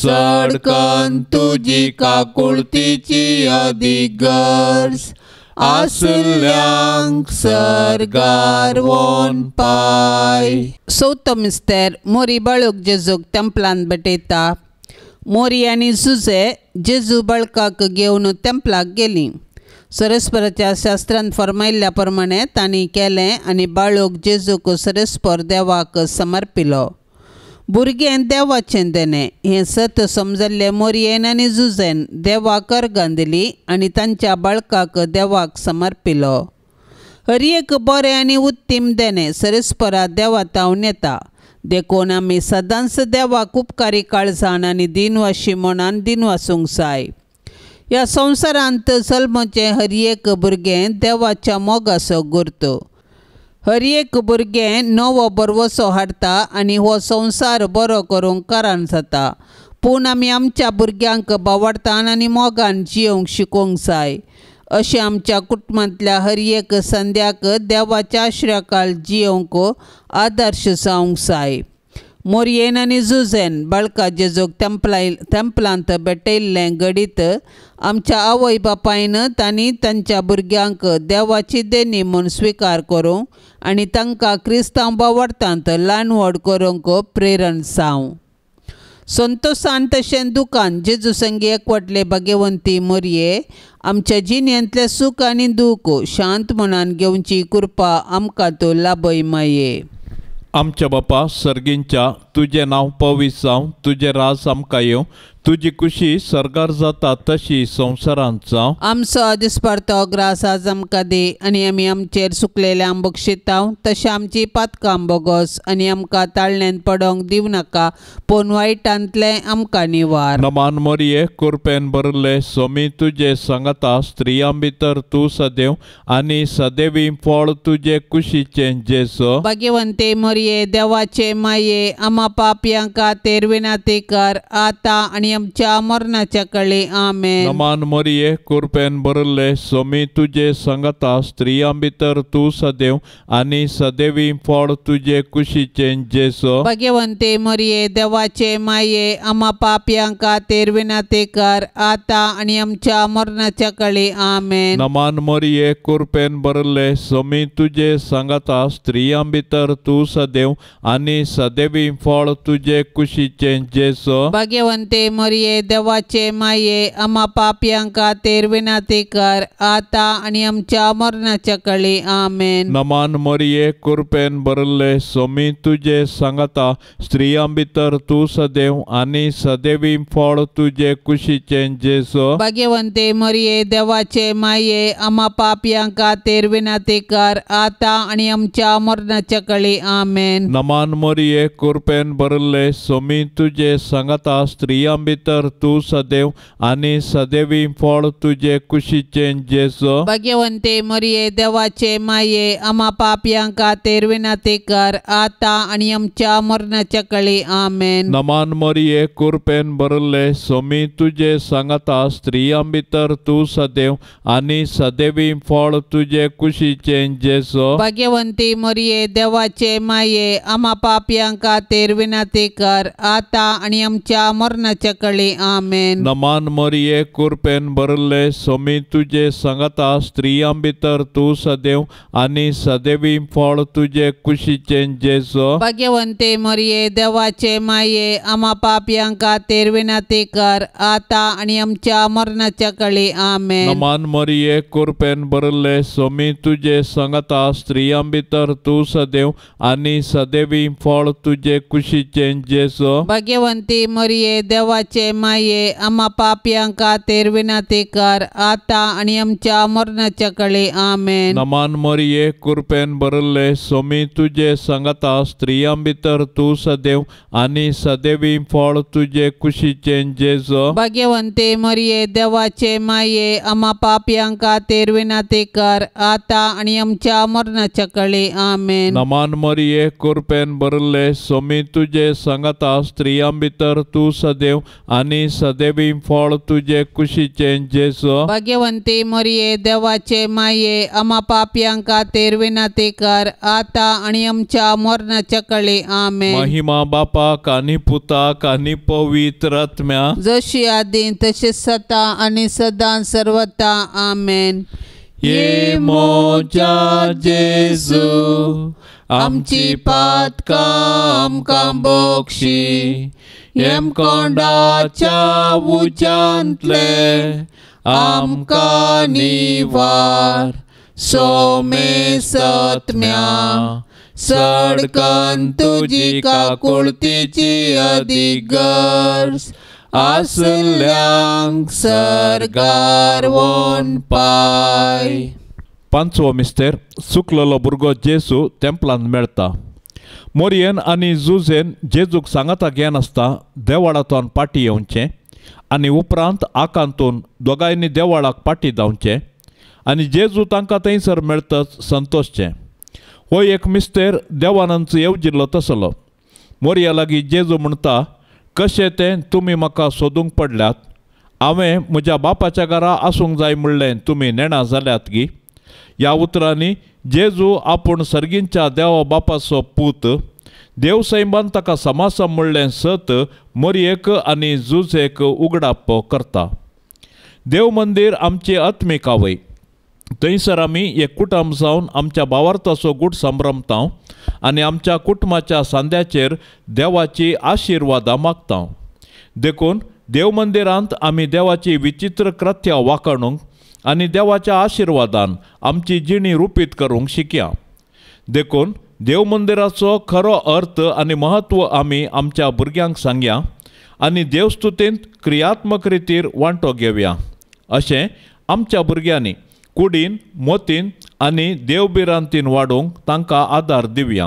सडकन तुजी काकुळतीची अधिगर्ज आसल्यांक सरगार वोन पाय. चवथो मिस्तेर मोरी बाळूक जेजूक तेंपलांत भेटयता. मोरी आनी जुजे जेजू बाळकाक घेवन तेंपलाक गेलीं. सरस्पराच्या शास्त्रांत फरमायिल्ल्या प्रमाणे तांणी केलें आनी बाळूक जेजूक सरस्पर देवाक समर्पिलो. भुरगें देवाचें देणें हें सत समजल्ले मोरयेन आनी जुजेन देवाक अर्गां दिली आनी तांच्या बाळकाक देवाक समर्पिलो. हर एक बरें आनी उत्तीम देणें सरस्परा देवा तावन येता. देखून आमी सदांच देवाक उपकारी काळजान आनी दिनवाशी मनान दिनवासूंक जाय. ह्या संवसारांत जल्मचें हर एक भुरगें देवाच्या मोगाचो गुर्त. हर एक भुरगें नवो बरवसो हाडटा आनी हो संवसार बरो करूंक कारण जाता. पूण आमी आमच्या भुरग्यांक बावडतान आनी मोगान जियोंक शिकोवंक जाय. अशें आमच्या कुटुंबांतल्या हर एक संद्याक देवाच्या आश्रयाखाल जियोंक आदर्श जावंक जाय. मोरयेन आनी जुजेन बाळका जेजूक तेंपलांत भेटयल्लें घडीत आमच्या आवय बापायन तांणी तांच्या भुरग्यांक देवाची देणी म्हूण स्विकार करूंक आनी तांकां क्रिस्तांव बावडतांत ल्हान व्हड करूंक प्रेरण जावं. संतोशान तशें दुखान जेजू संगी एकवटले भाग्यवंती मोरये आमच्या जिणेंतले सूख आनी दूख शांत मनान घेवची कृपा आमकां तूं लाभय माये. आमच्या बापा सर्गींच्या तुझे नाव पवित्र जावं तुझे राज आमकां येवं तुजी खुशी सरगार जाता तशी संवसारांत जावं. आमचो दिसपडतो ग्रास आज आमकां दे आनी आमी आमचेर सुकलेल्या बक्षितांव तशें आमची पातकां बोगोस आनी आमकां ताळण्यांत पडोंक दिव नाका पूण वायटांतले आमकां निवार. नमान मोरये कृपेन भरले सोमी तुजे सांगता स्त्रियां भितर तूं सदैव आनी सदैवी फळ तुजे कुशीचें जेसो. भाग्यवंते मोरये देवाचे माये आम्हा पापयां खातीर विनाती कर आता आनी आमच्या मरणाच्या काळी. आमेन. नमान मोरये कृपेन भरले सोमी तुजे सांगता स्त्रियां भितर तूं सदैव आनी सदैवी फळ तुजे कुशीचें जेसो. भाग्यवंते मोरये देवाचे माये आम्हा पापयां खातीर विनाती कर आता आनी आमच्या मरणाच्या काळी. आमेन. नमान मोरये कृपेन भरले सोमी तुजे सांगता स्त्रियां भितर तूं सदैव आनी सदैवी फळ तुजे कुशीचें जेसो. भाग्यवंते मोरये देवाचे माये आम्हा पापयां खातीर विनाती कर आता आनी आमच्या मरणाच्या काळी. आमेन. नमान मोरये कृपेन भरले सोमी तुजे सांगता स्त्रियां भितर तूं सदैव आनी सदैवी फळ तुजे कुशीचें जेसो. भाग्यवंते मोरये देवाचे माये आम्हा पापयां खातीर विनाती कर आता आनी आमच्या मरणाच्या काळी. आमेन. नमान मोरये कृपेन भरले सोमी तुजे सांगता स्त्रियां भितर तूं सदैव आनी सदैवी फळ तुजे कुशीचें जेसो. भाग्यवंते मोरये देवाचे माये आम्हा पापयां खातीर विनाती कर आता आनी आमच्या मरणाच्या काळी. आमेन. नमान मोरये कृपेन भरले सोमी तुजे सांगता स्त्रियां भितर तूं सदैव आनी सदैवी फळ तुजे कुशीचें जेसो. भाग्यवंती मोरये देवाचे माये आम्हा पापयां खातीर विनाती कर आता आनी आमच्या मरणाच्या कळी आमेन. नमान मरिये कृपेन भरले स्वामी तुझे सांगता स्त्रियां भितर तू सदैव आणि सदैवी फळ तुझे कुशीचे जेजो. भाग्यवंते मरिये देवाचे माये आम्हा पापियांका तेर विनंती कर आता आणि आमच्या मरणाच्या कळी आमेन. नमान मरिये कृपेन भरले स्वामी तुझे सांगता स्त्रियां भितर तू सदैव आणि सदैवी फळ तुझे कुशीचे जेजो. भाग्यवंती मरिये देवाचे माये आम्हा पापियांका तेर विनंती कर आता आणि आमच्या मरणाच्या कळी आमेन. नमान मरिये कृपेन भरले स्वामी तुझे सांगता स्त्रियां भितर तू सदैव आणि सदैवी फळ तुझे कुशीचे जेजो. भाग्यवंते मरिये देवाचे माये आम्हा पापियांका तेर विनंती कर आता आणि आमच्या मरणाच्या कळी आमेन. नमान मरिये कृपेन भरले स्वामी तुझे सांगता स्त्रियां भितर तू सदैव आणि सदैवी फळ तुझे कुशीचे जेजो. भाग्यवंती मरिये देवाचे माये आम्हा पापियांका तेर विनंती कर आता आणि आमच्या मरणाच्या कळी आमेन. महिमा बापाक आणि पुताक आणि पवित्र आत्म्या जशी आधी तशी सता आणि सदां सर्वता आमेन. ये मोजा जेजू आमची पातकां आमकां बोक्षी येम कोंडाच्या उज्यांतले आमकां निवार सोमे सत्म्या सडकन तुजी काकुळतीची अधिगर्स आसल्यांक सरगार वोन पाय. पांचवो मिस्तेर सुकलेलो भुरगो जेजू टेंपलांत मेळटा. मोरयेन आनी जुजेन जेजूक सांगता घेन आसता देवाळांतून पाटी येवचें आनी उपरांत आकांतून दोगांयनी देवाळाक पाटी धांवचें आनी जेजू तांकां थंयसर मेळटच संतोशचें. हो एक मिस्तेर देवानंद येवजिल्लो तसलो. मोरया लागीं जेजू म्हणटा कशें तें तुमी म्हाका सोदूंक पडल्यात. हांवें म्हज्या बापाच्या घरा आसूंक जाय म्हणलें तुमी नेणा जाल्यात गी. ह्या उतरांनी जेजू आपूण सर्गींच्या देवा बापाचो पूत देवसैबान ताका समासा म्हणलें सत मोरयेक आनी जुजेक उगडाप करता. देव मंदीर आमची आत्मीक आवय. थंयसर आमी एक कुटुंब जावन आमच्या भावार्थाचो गूट संभ्रमता आनी आमच्या कुटुंबाच्या सांद्याचेर देवाची आशिर्वादां मागता. देखून देव मंदिरांत आमी देवाची विचित्र कृत्यां वाखणूंक आनी देवाच्या आशिर्वादान आमची जिणी रुपीत करूंक शिकया. देखून देव मंदिराचो खरो अर्थ आनी महत्व आमी आमच्या भुरग्यांक सांगया आनी देवस्तुतींत क्रियात्मक रितीर वांटो घेवया. अशें आमच्या भुरग्यांनी कुडीन मोतीन आनी देवबिरांतीन वाडूंक तांकां आदार दिवया.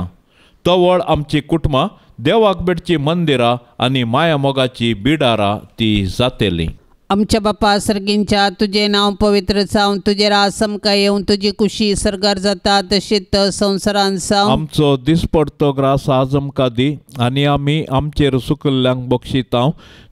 तवळ आमची कुटुंबां देवाक भेटची मंदिरां आनी माया मोगाची बिडारां ती जातेली. आमच्या बापा सर्गींच्या तुझे नाव पवित्र जावन तुझे राज समकाय येवन तुझी कुशी सरगार जाता तशीच संवसारांत जावं. आमचो दिसपडतो ग्रास आज आमकां दी आनी आमी आमचेर सुकल्ल्यांक बक्षिता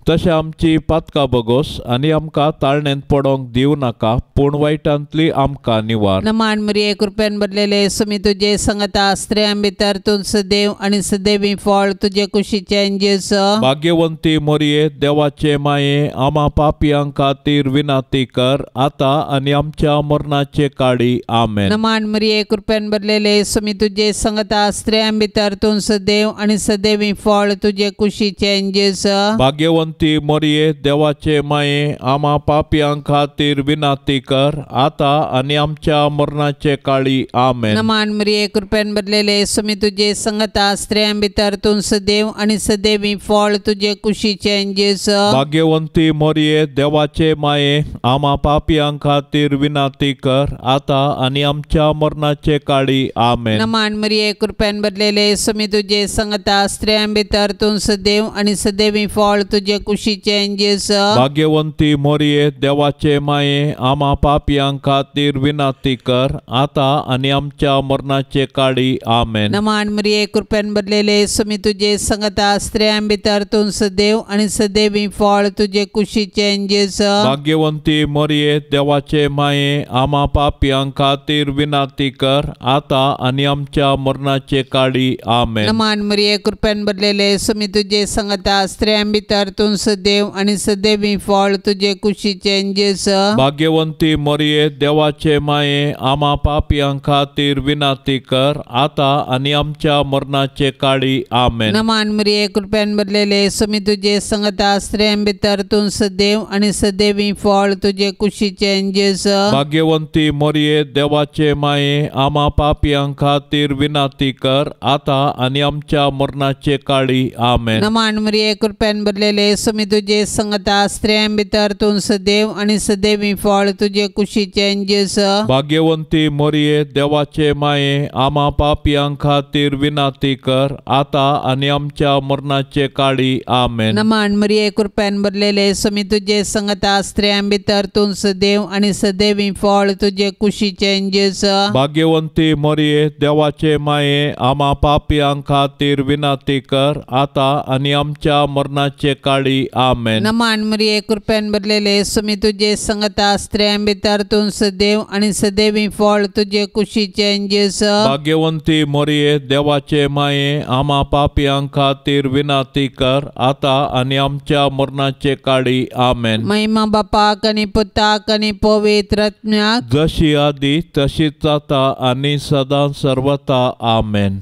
तशें आमची पातकां बगोस आनी आमकां ताळणेंत पडोंक दिवं नाका पूण वायटांतली आमकां निवार. नमान मरिये कृपेन भरलेले सुमी तुझे संगता स्त्रियां भितर तूं सदैव आनी सदैवी फळ तुझे कुशीचे जेजू. भाग्यवंती मोरये देवाचे माये आम्हा पापियां खातीर विनंती कर आता आनी आमच्या मरणाचे काळी आमेन. नमान मरिये कृपेन भरलेले सुमी तुझे संगता स्त्रियां भितर तूं सदैव आनी सदैवी फळ तुझे कुशीचे जेजू. भाग्यवंती मोरये देवाचे माये आम्हा पापियां खातीर विनंती कर आता आनी आमच्या मरणाचे काळी आमेन. नमान मरिये कृपेन भरलेले सुमी तुझे संगता स्त्रियां भितर तूं सदैव आनी सदैवी फळ तुझे कुशीचे जेजू. भाग्यवंती मोरये देवाचे माये आम्हा पापियां खातीर विनंती कर आता आनी आमच्या मरणाचे काळी आमेन. नमान मरिये कृपेन भरलेले सुमी तुझे संगता स्त्रियां भितर तूं सदैव आनी सदैवी फळ तुझे कुशीचे जेजू. भाग्यवंती मोरये देवाचे माये आम्हा पापियां खातीर विनंती कर आता आनी आमच्या मरणाचे काळी आमेन. नमान मरिये कृपेन भरलेले सुमी तुझे संगता स्त्रियां भितर तूं सदैव आनी सदैवी फळ तुझे कुशीचे जेजू. भाग्यवंती मोरये देवाचे माये आम्हा पापियां खातीर विनंती कर आता आनी आमच्या मरणाचे काळी आमेन. नमान मरिये कृपेन भरलेले सुमी तुझे संगता स्त्रियां भितर तूं तूं सदैव आणि सदैवी फळ तुझे कुशीचे जेस भाग्यवंती मरिये देवाचे माये आम्हा पापियां खातीर विनाती कर आता आणि आमच्या मरणाचे काळी आमेन. नमान मरिये कृपेन भरलेले समी तुझे संगत आश्रयं भितर तूं सदैव आणि सदैवी फळ तुझे कुशीचे जेस भाग्यवंती मरिये देवाचे माये आम्हा पापियां खातीर विनाती कर आता आणि आमच्या मरणाचे काळी आमेन. नमान मरिये कृपेन भरलेले समी तुझे संगत आश्रयं भितर तूं सदैव आणि सदैवी फळ तुझे कुशीचे जेस भाग्यवंती मरिये देवाचे माये आम्हा पापियां खातीर विनाती कर आता आणि आमच्या मरणाचे काळी आमेन. नमान मरिये कृपेन भरलेले समी तुझे संगत आश्रयं भितर तूं सदैव आणि सदैवी फळ तुझे कुशीचे जेस भाग्यवंती मरिये देवाचे माये आम्हा पापियां खातीर विनाती कर आता आणि आमच्या मरणाचे काळी आमेन. नमान मरिये कृपेन भरलेले समी तुझे संगत आश्रयं भितर तूं सदैव आणि सदैवी फळ तुझे कुशीचे जेस भाग्यवंती मरिये देवाचे माये आम्हा पापियां खातीर विनाती कर आता आणि आमच्या मरणाचे काळी आमेन. महिमा बापाक आणि पुताक आणि पवित्र आत्म्याक जशी आधी तशीच आता आणि सदा सर्वता आमेन.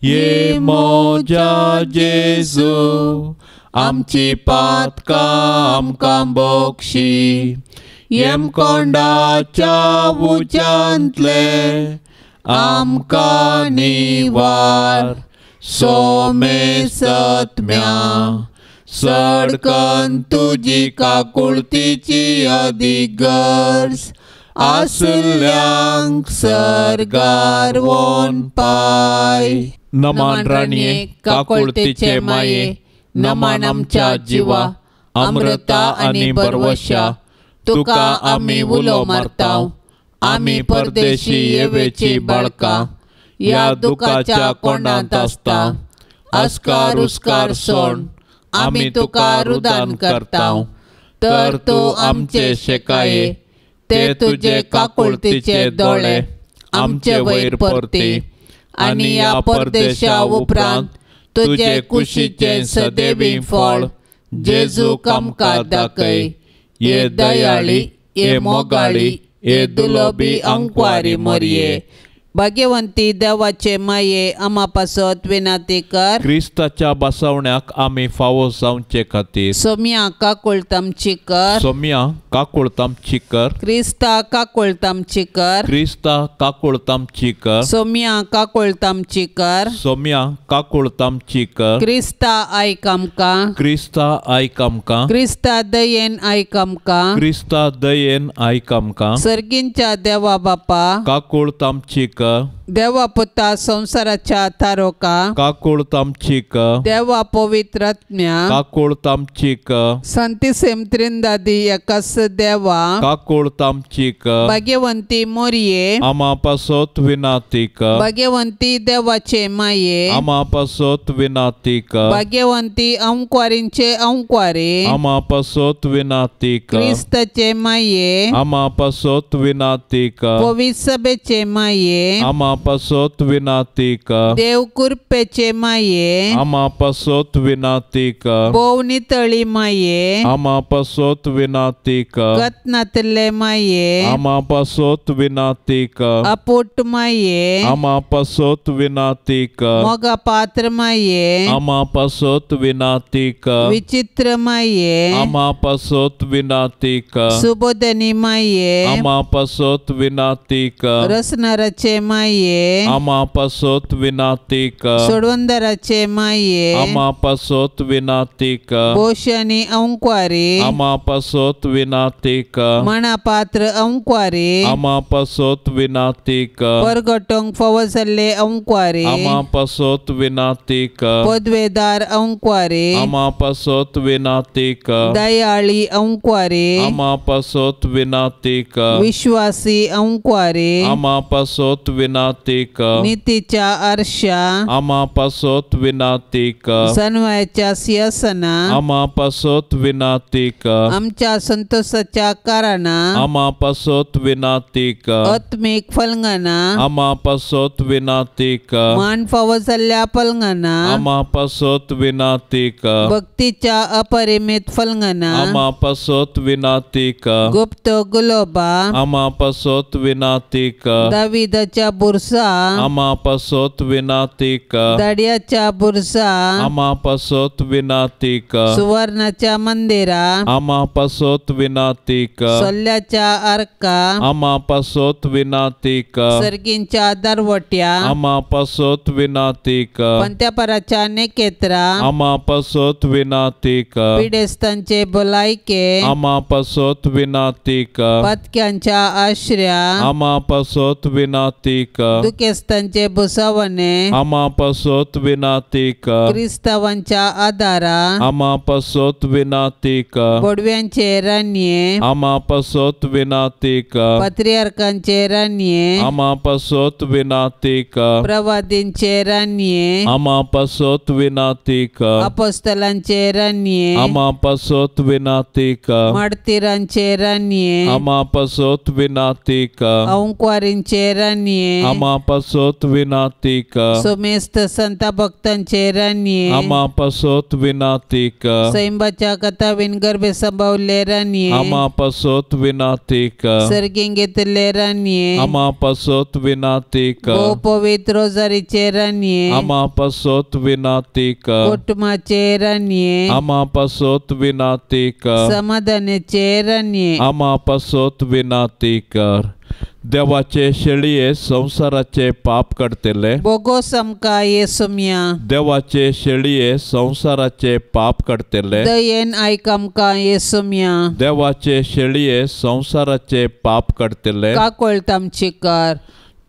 ये मोजा जेजू आमची पातकां आमकां बोगशी येम कोंडाच्या उच्यांतले आमकां निवार सोमे सत्म्या सडकन तुजी काकुळतीची अधिगर्स आसल्यांक सरगार वोन पाय. नमान राणये काकुळतीचे माये नमान आमच्या जिवा अमृता आणि बरवशा तुका आमी उलो मारताव. आमी परदेशी येवेची बाळकां या दुखाच्या कोंडांत आसता. अस्कार उस्कार सोड आमी तुका रुदान करताव. तर तूं आमचे शेकाये ते तुझे काकुळतीचे दोळे आमचे वयर परती आणि या परदेशा उपरांत तुझे कुशीचे सदैवी फळ जेजूक आमकां दाखय. ये दयाळी ये मोगाळी ये दुलोबी अंकवारी मरिये भाग्यवंती देवाचे माये आम्हा पासत विनाती कर. क्रिस्ताच्या बसवण्याक आमी फावो जावचे खातीर सोम्या काकुळतामची कर. सोम्या काकुळतामची कर. क्रिस्ता काकुळतामची कर. क्रिस्ता काकुळतामची कर. सोम्या काकुळतामची कर. सोम्या काकुळतामची कर. क्रिस्ता आयक आमकां. क्रिस्ता आयक आमकां. क्रिस्ता दयेन आयक आमकां. क्रिस्ता दयेन आयक आमकां. सर्गींच्या देवा बापा काकुळतामची कर. देवा पुता संसाराच्या तारोका काकुळतामची कर. देवा पवित्र आत्म्या काकुळतामची कर. संतिसेम त्रिंदादी एकस देवा काकुळतामची कर. भाग्यवंती मोरये आम्हा पासत विनाती कर. भाग्यवंती देवाचे माये आम्हा पासत विनाती कर. भाग्यवंती अंकवारींचे अंकवारे आम्हा पासत विनाती कर. क्रिस्ताचे माये आम्हा पासत विनाती कर. पवित्र सभेचे माये आम्हा पासत विनाती कर. देव कृपेचे माये आम्हा पासत विनाती कर. बोवनी तळी माये आम्हा पासत विनाती कर. गतनातले माये आम्हा पासत विनाती कर. अपुट माये आम्हा पासत विनाती कर. मोगा पात्र माये आम्हा पासत विनाती कर. विचित्र माये आम्हा पासत विनाती कर. सुबोधनी माये आम्हा पासत विनाती कर. रसनाराचे माये आम्हा पासत विनाती कर. सोडवंदराचे माये आम्हा पासत विनाती कर. बोशनी अंकवारे आम्हा पासत विनाती कर. मना पात्र अंकवारे आम्हा पासत विनाती कर. परगटोंग फवसल्ले अंकवारे आम्हा पासत विनाती कर. पदवेदार अंकवारे आम्हा पासत विनाती कर. दयाळी अंकवारे आम्हा पासत विनाती कर. विश्वासी अंकवारे आम्हा पासत विनाती कर, नीतीच्या आरशा आम्हा पासोत विनाती कर, सन्मायाच्या सिंहासना आम्हा पासोत विनाती कर, आमच्या संतोषाच्या कारणा आम्हा पासोत विनाती कर, आत्मिक फलंगाना आम्हा पासोत विनाती कर, मान फावो जाल्ल्या फलंगाना आम्हा पासोत विनाती कर, भक्तीच्या अपरिमित फलंगाना आम्हा पासोत विनाती कर, गुप्त गुलोबा आम्हा पासोत विनाती कर, दाविदाच्या बुरसा आम्हा पासोत विनाती कर, दाडियाच्या बुरसा आम्हा पासोत विनाती कर, सुवर्णाच्या मंदिरा आम्हा पासोत विनाती कर, सल्ल्याच्या आर्का आम्हा पासोत विनाती कर, सर्गींच्या दरवट्या आम्हा पासोत विनाती कर, पंत्यापराच्या नेकेत्रा आम्हा पासोत विनाती कर, पिडेस्तांचे भलायके आम्हा पासोत विनाती कर, पातक्यांच्या आश्रया आम्हा पासोत विनाती कर, दुखेस्तांचे बुसावणे आम्हा पासोत विनाती कर, क्रिस्तावांच्या आदारा आम्हा पासोत विनाती कर, बोडव्यांचे रान्ये आम्हा पासोत विनाती कर, पात्रियार्कांचे रान्ये आम्हा पासोत विनाती कर, प्रवादींचे रान्ये आम्हा पासोत विनाती कर, अपोस्तलांचे रान्ये आम्हा पासोत विनाती कर, माडतीरांचे रान्ये आम्हा पासोत विनाती कर, औंकवारींचे रान्ये आम्हा पासोत विनाती कर, सोमेस्त संत भक्तांचे रान्ये आम्हा पासोत विनाती कर, सैंबाच्या कथावीन गर्भे संभावले रान्ये आम्हा पासोत विनाती कर, सर्गिंगेतले रान्ये आम्हा पासोत विनाती ओ कर, पवित्र रोजारीचे रान्ये आम्हा पासोत विनाती कर, कुटुंबाचे रान्ये आम्हा पासोत विनाती कर, समाधानाचे रान्ये आम्हा पासोत विनाती कर. देवाचे शेळये संसाराचे पाप काडतले, बोगो समका येसुम्या देवाचे शेळये संसाराचे पाप काडतले, दयेन आयकमका येसुम्या देवाचे शेळये संसाराचे पाप काडतले. काकोळतामची कर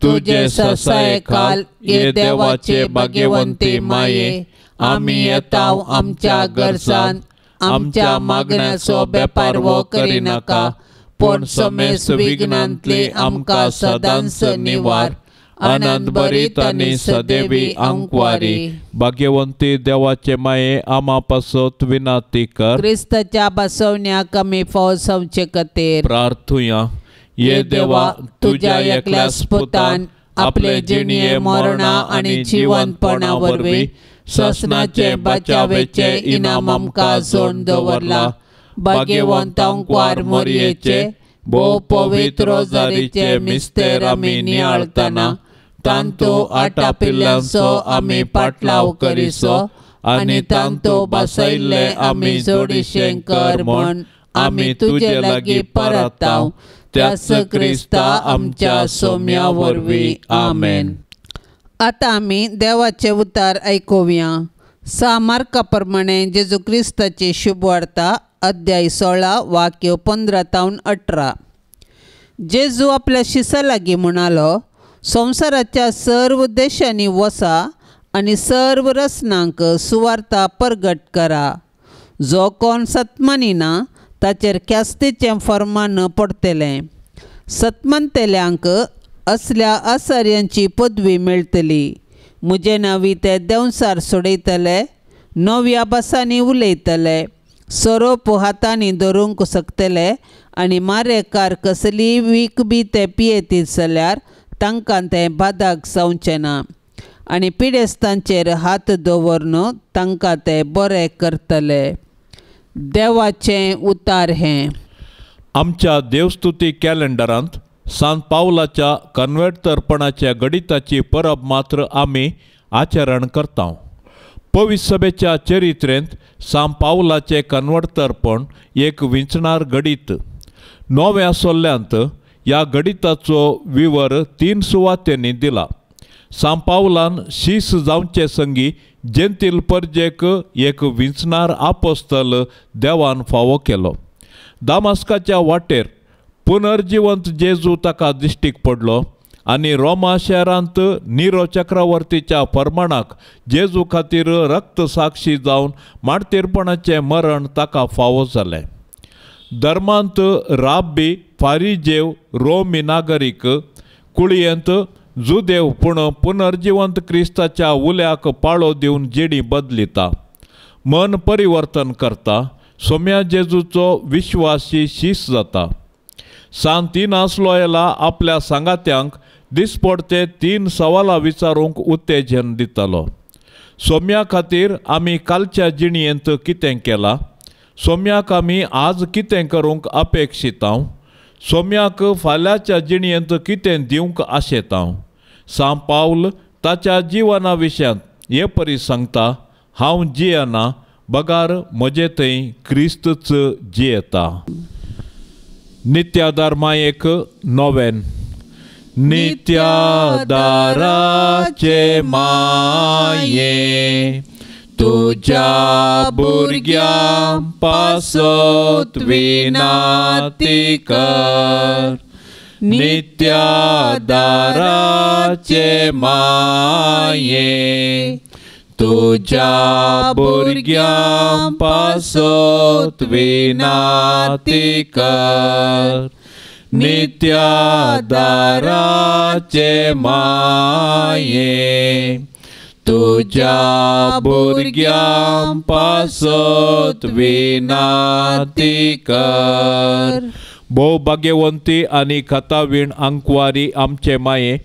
तुझे ससाय काल ये देवाचे भाग्यवंती माये आम्ही येताव आमच्या गरजान आमच्या मागण्याचो बेपार वो करी नाका पण समेस विघ्नांतली आमकां सदांच निवार आनंद भरीत आनी सदैवी अंकवारी भाग्यवंती देवाचे माये आम्हा पासोत विनाती कर. क्रिस्ताच्या बसवण्या कमी फावो संवचे खातीर प्रार्थुया. ये देवा तुझ्या एकल्याच पुतान आपले जिणये मरणा आणि जिवंतपणा वरवीं ससनाचे बचावेचे इनाम आमकां जोड दवरला. भाग्यवंत अंकवार मोरयेचे भोव पवित्र रोजारीचे मिस्तेर आमी नियाळतना तांतू आटा पिल्ल्यांचो आमी पाटलाव करिसो आनी तांतू बसयल्ले आमी जोडिशें कर म्हण आमी तुजे लागीं परताव त्याच क्रिस्ता आमच्या सोम्या वरवीं. आमेन. आतां आमी देवाचे उतार आयकुया. सामार्का प्रमाणे जेजू क्रिस्ताची शुभ वार्ता अध्याय 16 वाक्य 15-18. जेजू आपल्या शिसा लागीं म्हणालो, संवसाराच्या सर्व देशांनी वसा आनी सर्व रसनांक सुवार्ता परगट करा. जो कोण सत्मानिना ताचेर ख्यास्तीचें फर्मान पडटलें. सत्मंतेल्यांक असल्या आसार्यांची पदवी मेळटली. म्हजे नांवी ते देंवसार सोडयतले, नव्या भासांनी उलयतले, सोरोप हातांनी धरूंक शकतले आनी मारेकार कसली वीख बी ते पियेतीत जाल्यार तांकां तें बादाक जावचें ना. आनी पिडेस्तांचेर हात दवरून तांकां ते बरें करतले. देवाचें उतार हें. आमच्या देवस्तुती कॅलेंडरांत सांत पावलाच्या कन्वर्तरपणाच्या गणिताची परब मात्र आमी आचरण करता. पवित्र सभेच्या चरित्रेंत सांत पावलाचे कन्वर्तरपण एक विंचणार गणित. नव्या सोल्ल्यांत ह्या गणिताचो विवर 3 सुवातेनी दिला. सांत पावलान शीस जावचे संगी जेंतील परजेक एक विंचणार आपोस्तल देवान फावो केलो. दामास्काच्या वाटेर पुनर्जिवंत जेजू ताका दिश्टीक पडलो आनी रोमा शहरांत निरो चक्रवर्तीच्या फर्मानाक जेजू खातीर रक्त साक्षी जावन मार्तीरपणाचें मरण ताका फावो जालें. धर्मांत राब्बी फारिजेव रोमी नागरीक कुळयेंत जुदेव पूण पुनर्जिवंत क्रिस्ताच्या उल्याक पाळो दिवन जिणी बदलिता, मन परिवर्तन करता, सोम्या जेजूचो विश्वासी शीस जाता। सांत तीन आसलोयला आपल्या सांगात्यांक दिसपडते 3 सवालां विचारूंक उत्तेजन दितालो। सोम्या खातीर आमी कालच्या जिणयेंत कितें केलां? सोम्याक आमी आज कितें करूंक अपेक्षितां? सोम्याक फाल्यांच्या जिणयेंत कितें दिवंक आशेतां? सांत पावल ताच्या जिवना विशयांत हे परी सांगता, हांव जियेना, बगार म्हजे थंय क्रिस्तच जियेता। नित्यादार मायेक नोवेन। नित्यादाराचे माये तुझ्या भुरग्यां पासत विनाती कर। नित्यादाराचे माये तुझ्या भुरग्यां पासत विनाती कर। नित्यादाराचे माये तुझ्या भुरग्यां पासत विनाती कर। भोव भाग्यवंती आनी खतावीण आंकवारी आमचे माये,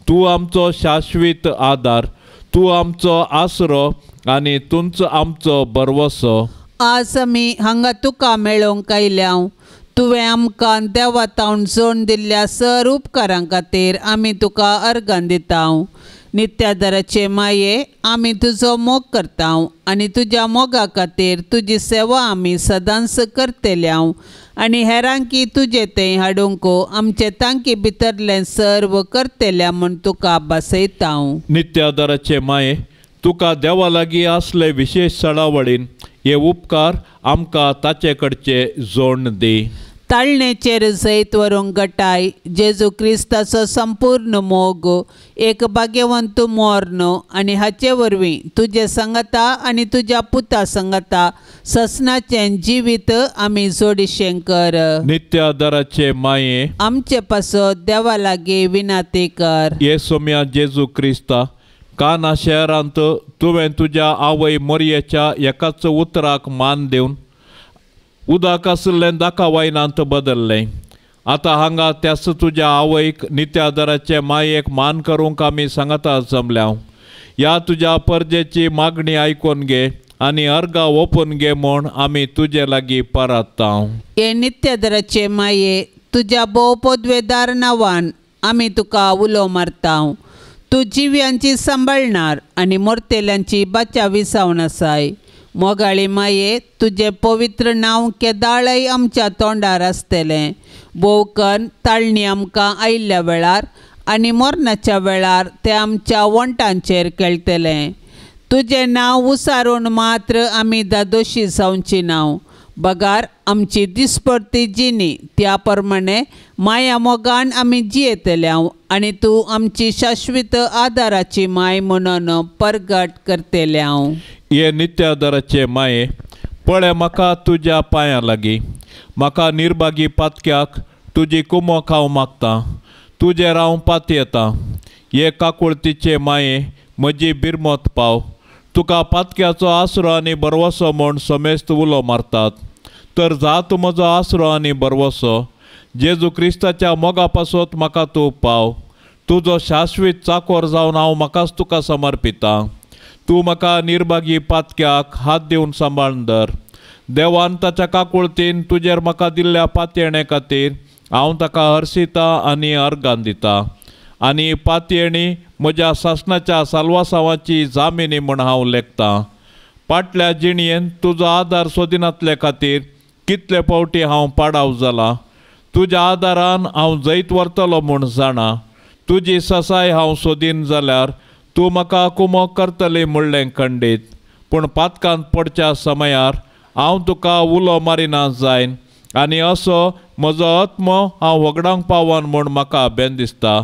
तूं आमचो शाश्वीत आदार, तूं आमचो आसरो आनी तुंच आमचो बरवसो। आज आमी हांगा तुका मेळोवंक आयल्याव, तुवें आमकां देवातावन जोड दिल्ल्या सर उपकारां खातीर आमी तुका अर्गां दितां। नित्यादाराचे माये, आमी तुजो मोग करतां आनी तुज्या मोगा खातीर तुजी सेवा आमी सदांच करतल्यांव आनी हेरांकी तुजे थंय हाडूंक आमचे तांकी भितरलें सर्व करतल्या म्हूण तुका बसयतां। नित्यादाराचे माये, तुका देवा लागीं आसले विशेष सणावळीन हे उपकार आमकां ताचे कडचे जोड दी। ताळणेचेर जैत व्हरूंक घटाय जेजू क्रिस्ताचो संपूर्ण मोग, एक भाग्यवंत मोर्न आनी हाचे वरवीं तुजे संगता आनी तुज्या पुता संगता ससनाचें जिवीत आमी जोडिशें कर। नित्यादाराचे माये, आमचे पासत देवा लागीं विनाती कर। ये सोम्या जेजू क्रिस्ता, काना शहरांत तुवें तुज्या आवय मोरयेच्या एकाच उतराक मान दिवन उदक आसलें दाका वायनांत बदल्लें। आतां हांगा त्याच तुज्या आवयक नित्यादाराचे मायेक मान करूंक आमी सांगता जमल्याव। ह्या तुज्या परजेची मागणी आयकून घे आनी अर्गां ओपून घे म्हूण आमी तुजे लागीं परतां। हे नित्यादाराचे माये, तुज्या भोव पदवेदार नांवान आमी तुका उलो मारतां। तूं जिव्यांची सांबाळणार आनी मोरतेल्यांची बाचावी सावन आसाय। मोगाळी माये, तुजे पवित्र नांव केदाळय आमच्या तोंडार आसतलें। भोवकन ताळणी आमकां आयिल्ल्या वेळार आनी मरणाच्या वेळार ते आमच्या वंटांचेर खेळटलें। तुजें नांव उसारून मात्र आमी दादोशी जावची नांव। बगार आमची दिसपडटी जिणी त्या प्रमाणे माया मोगान आमी जियेतल्यांव आनी तूं आमची शाश्वीत आदाराची माय म्हणून परगट करतल्यांव। ये नित्यादाराचे माये, पळय म्हाका तुज्या पांयां लागीं, म्हाका निर्भागी पातक्याक तुजी कुमो खावं मागता, तुजेर हांव पातयेतां। ये काकुळतीचे माये, म्हजी बिरमत पाव, तुका पातक्याचो आसरो आनी बरवसो म्हूण समेस्त उलो मारतात। तर जा तूं म्हजो आसरो आनी बरवसो, जेजू क्रिस्ताच्या मोगा पासत म्हाका तूं पाव। तुजो शाश्वीत चाकोर जावन हांव म्हाकाच तुका समर्पितां। तूं म्हाका निर्भागी पातक्याक हात दिवन सांबाळून धर। देवान ताच्या काकुळतीन तुजेर म्हाका दिल्ल्या पातयेणे खातीर हांव ताका हर्शिता आनी अर्गां दितां। आनी पातयेणी म्हज्या सासणाच्या साल्वासांवाची जामिनी म्हूण हांव लेखतां। फाटल्या जिणयेन तुजो आदार सोदिनातले खातीर कितले फावटी हांव पाडाव जालां। तुज्या आदारान हांव जैत व्हरतलो म्हूण जाणा। तुजी ससाय हांव सोदीन जाल्यार तूं म्हाका कुमो करतली म्हणलें खंडीत। पूण पातकांत पडच्या समयार हांव तुका उलो मारिना जायन आनी असो म्हजो आत्मो हांव वगडावंक पावन म्हूण म्हाका बेन दिसता।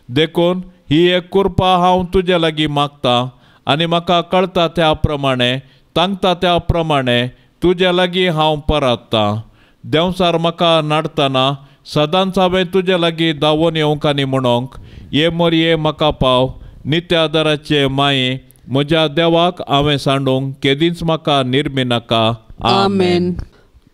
देखून ही एक कृपा हांव तुजे लागीं मागतां आनी म्हाका कळटा त्या प्रमाणे सांगता त्या प्रमाणे तुजे लागीं हांव परतां। देंवसार म्हाका नाडटना सदांच हांवें तुजे लागीं धांवून येवंक आनी म्हणोंक ये मोरये म्हाका पाव नित्य आदाराचे माये म्हज्या देवाक हांवें सांडूंक केदींच म्हाका निर्मी नाका आमेन।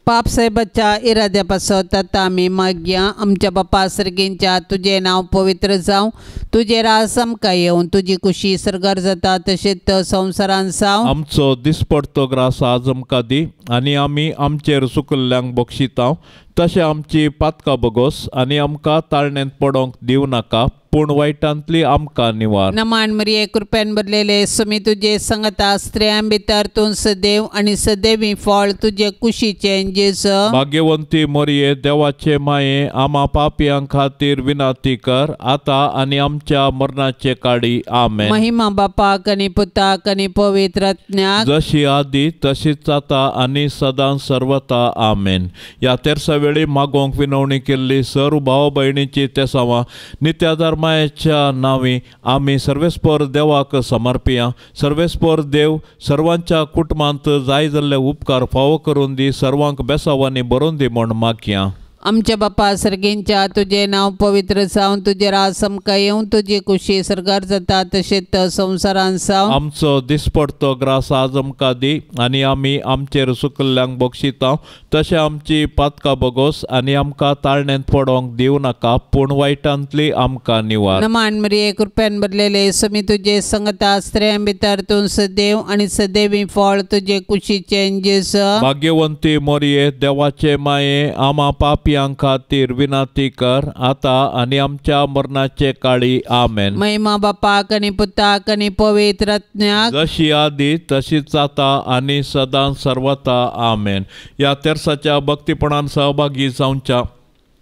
पाप साहेबाच्या इराद्यापासत आता आमी मागया। आमच्या बापा सर्गींच्या तुझे नाव पवित्र जावं, तुझे राज आमकां येवं, तुजी खुशी सरकार जाता तशेंच संवसारान जावं। आमचो दिसपडतो ग्रास आज आमकां दी आनी आमी आमचेर चुकल्ल्यांक बक्षितांव तशें आमची पातकां बगोस आनी आमकां ताळणेंत पडोंक दिवं नाका पूण वायटांतली आमकां निवार। नमान मरिये कृपेन भरलेले सुमी तुजे संगता स्त्रियां भितर तूं सदैव आनी सदैवी फळ तुजे कुशीचे जेजू। भाग्यवंती मोरये देवाचे माये आमा पापियां खातीर विनाती कर आता आनी आमच्या मरणाचे काळी आमेन। महिमा बापाक आनी पुताक आनी पवित्र आत्म्याक जशी आदी तशीच आता आनी सदां सर्वता आमेन। या तेरसा वेळी मागोंक विनवणी केल्ली सर्व भाव भयणीची तेसावां नित्यादार मायेच्या नावी आमी सर्वेस्पर देवाक समर्पिया। सर्वेस्पर देव सर्वांच्या कुटुंबांत जाय जाल्ले उपकार फावो करून दी, सर्वांक बेसावांनी बरोवन दी म्हण मागया। आमच्या बापा सर्गींच्या तुझे नाव पवित्र जावं, तुझे राज आमकां येवं, तुजी खुशी सरकार जाता तशेंच संवसारान जावं। आमचो दिसपडतो ग्रास आज आमकां दी आनी आमी आमचेर चुकल्ल्यांक बक्षितांव तशें आमची पातकां बगोस आनी आमकां ताळणेंत पडोंक दिवं नाका पूण वायटांतली आमकां निवार। नमान मरिये कृपेन भरलेले सुमी तुजे संगता स्त्रियां भितर तूं सदैव आनी सदैवी फळ तुजे कुशीचे जेजू। भाग्यवंती मोरये देवाचे माये आमा पापियां खातीर विनाती कर आता आनी आमच्या मरणाचे काळी आमेन। महिमा बापाक आनी पुताक आनी पवित्र आत्म्याक जशी आदी तशीच आता आनी सदां सर्वता आमेन। या तेरसाच्या भक्तीपणान सहभागी जावच्या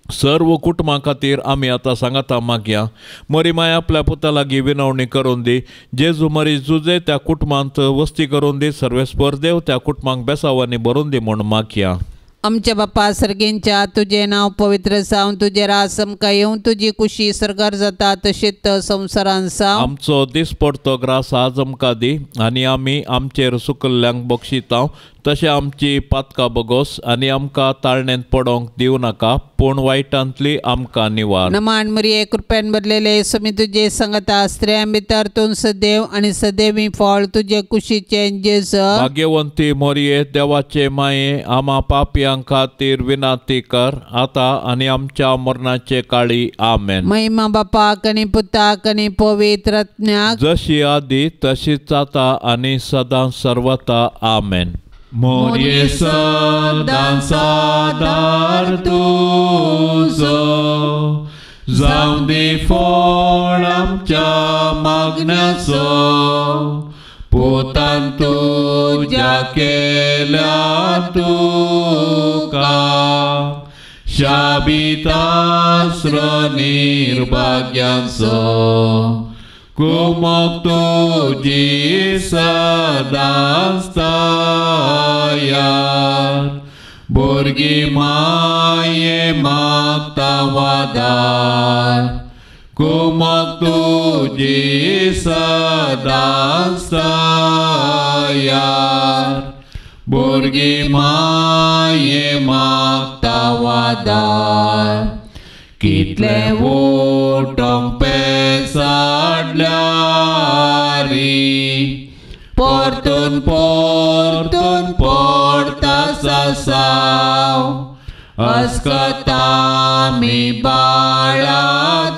सर्व कुटुंबां खातीर आमी आतां सांगाता मागया। मरी माय आपल्या पुता लागीं विनवणी करून दी। जेजू मरी जुजे त्या कुटुंबांत वस्ती करून दी। सर्वेस्पर देव त्या कुटुंबांक बेसावांनी बरोवन दी म्हूण मागया। आमच्या बापा सर्गींच्या तुझे नाव पवित्र जावं, तुझे राज आमकां येवं, तुजी खुशी सरकार जाता तशेंच संवसारान जावं। आमचो दिसपडतो ग्रास आज आमकां दी आनी आमी आमचेर चुकल्ल्यांक बक्षितांव तशें आमची पातकां बगोस आनी आमकां ताळणेंत पडोंक दिवं नाका पूण वायटांतली आमकां निवार। नमान मरिये कृपेन भरलेले सुमी तुजे संगता स्त्रियां भितर तूं सदैव आनी सदैवी फळ तुजे कुशीचे जेजू। भाग्यवंती मोरये देवाचे माये आमा पापियां खातीर विनाती कर आता आनी आमच्या मरणाचे काळी आमेन। महिमा बापाक आनी पुताक आनी पवित्र आत्म्याक जशी आदी तशीच आता आनी सदां सर्वता आमेन। मोरये सदां सादार तुजो जावं दी फळ आमच्या मागण्याचो पोतान तुज्या केल्या तुका शाबीत आसरो निर्भाग्यांचो कुमोक तुजी सदांच तयार भुरगीं माये मागता वादार कुमोक तुजी सदांच तयार भुरगीं माये मागता वादार कितले ओटोंक पेसाडल्या री परतून परतून पडता सासाव अस्कता मी बाळा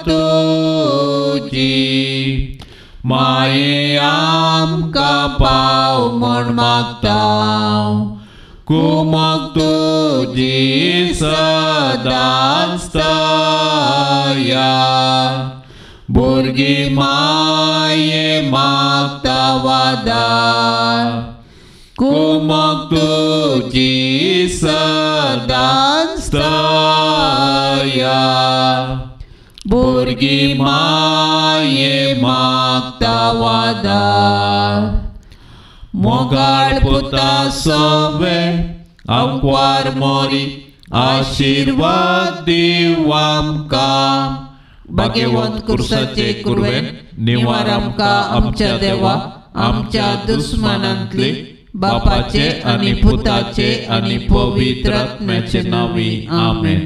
तुजी माये आमकां पाव म्हण मागतां कुमोक तुजी सदांच तयार भुरगीं माये मागता वादार कुमोक तुजी सदांच तयार भुरगीं माये मागता वादार मोगाळ पुता सोवे आमकां मोरी आशीर्वाद दिव आमकां भाग्यवंत कुर्साचे कुरवेन निवार आमकां आमच्या देवा आमच्या दुस्मनांतले बापाचे आनी पुताचे आनी पवित्र आत्म्याचे नावी आमेन।